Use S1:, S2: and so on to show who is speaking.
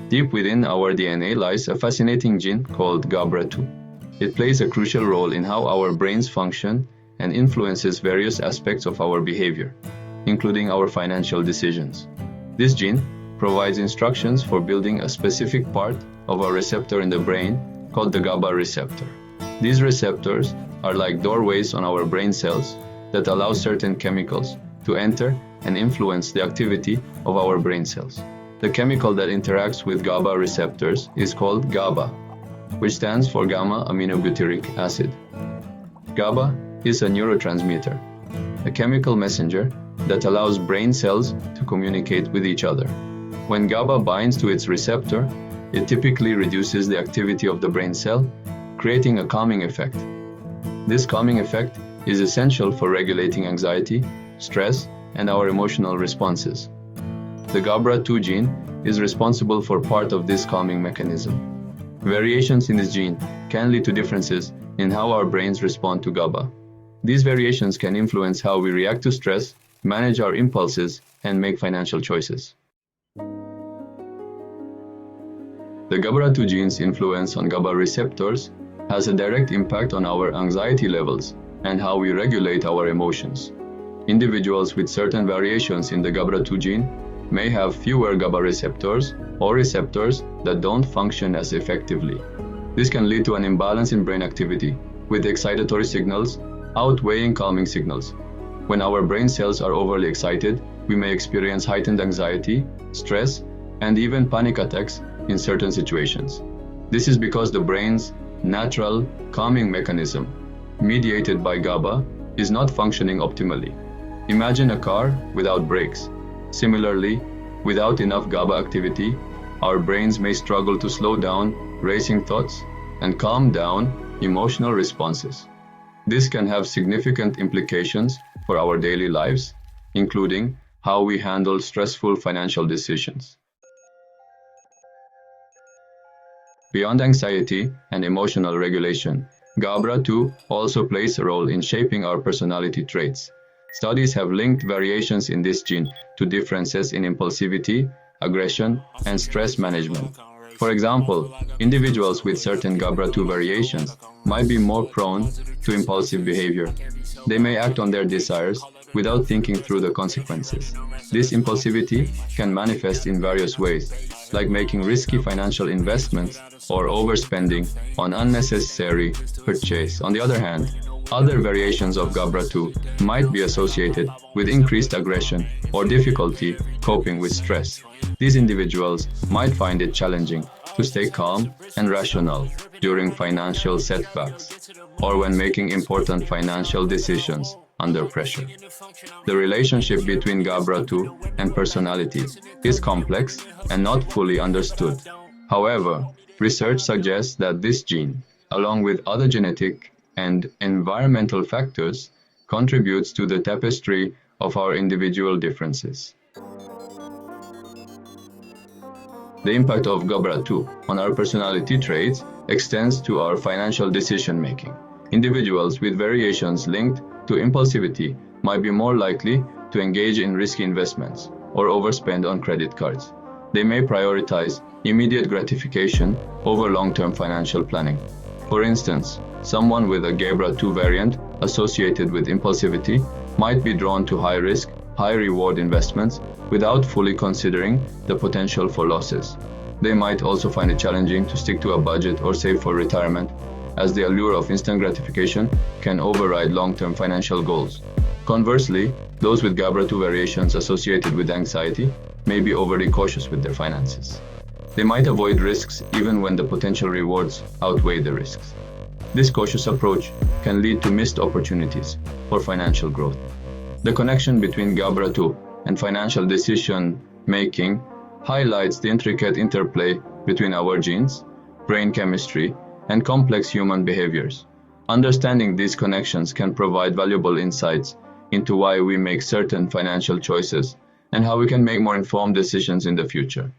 S1: Deep within our DNA lies a fascinating gene called GABRA2. It plays a crucial role in how our brains function and influences various aspects of our behavior, including our financial decisions. This gene provides instructions for building a specific part of a receptor in the brain called the GABA receptor. These receptors are like doorways on our brain cells that allow certain chemicals to enter and influence the activity of our brain cells. The chemical that interacts with GABA receptors is called GABA, which stands for gamma-aminobutyric acid. GABA is a neurotransmitter, a chemical messenger that allows brain cells to communicate with each other. When GABA binds to its receptor, it typically reduces the activity of the brain cell, creating a calming effect. This calming effect is essential for regulating anxiety, stress, and our emotional responses. The GABRA2 gene is responsible for part of this calming mechanism. Variations in this gene can lead to differences in how our brains respond to GABA. These variations can influence how we react to stress, manage our impulses, and make financial choices. The GABRA2 gene's influence on GABA receptors has a direct impact on our anxiety levels and how we regulate our emotions. Individuals with certain variations in the GABRA2 gene may have fewer GABA receptors or receptors that don't function as effectively. This can lead to an imbalance in brain activity, with excitatory signals outweighing calming signals. When our brain cells are overly excited, we may experience heightened anxiety, stress, and even panic attacks in certain situations. This is because the brain's natural calming mechanism, mediated by GABA, is not functioning optimally. Imagine a car without brakes. Similarly, without enough GABA activity, our brains may struggle to slow down racing thoughts and calm down emotional responses. This can have significant implications for our daily lives, including how we handle stressful financial decisions. Beyond anxiety and emotional regulation, GABRA2 also plays a role in shaping our personality traits. Studies have linked variations in this gene to differences in impulsivity, aggression, and stress management. For example, individuals with certain GABRA2 variations might be more prone to impulsive behavior. They may act on their desires without thinking through the consequences. This impulsivity can manifest in various ways, like making risky financial investments or overspending on unnecessary purchases. On the other hand, other variations of GABRA2 might be associated with increased aggression or difficulty coping with stress. These individuals might find it challenging to stay calm and rational during financial setbacks or when making important financial decisions under pressure. The relationship between GABRA2 and personality is complex and not fully understood. However, research suggests that this gene, along with other genetic and environmental factors, contributes to the tapestry of our individual differences. The impact of GABRA2 on our personality traits extends to our financial decision-making. Individuals with variations linked to impulsivity might be more likely to engage in risky investments or overspend on credit cards. They may prioritize immediate gratification over long-term financial planning. For instance, someone with a GABRA2 variant associated with impulsivity might be drawn to high-risk, high-reward investments without fully considering the potential for losses. They might also find it challenging to stick to a budget or save for retirement, as the allure of instant gratification can override long-term financial goals. Conversely, those with GABRA2 variations associated with anxiety may be overly cautious with their finances. They might avoid risks even when the potential rewards outweigh the risks. This cautious approach can lead to missed opportunities for financial growth. The connection between GABRA2 and financial decision-making highlights the intricate interplay between our genes, brain chemistry, and complex human behaviors. Understanding these connections can provide valuable insights into why we make certain financial choices and how we can make more informed decisions in the future.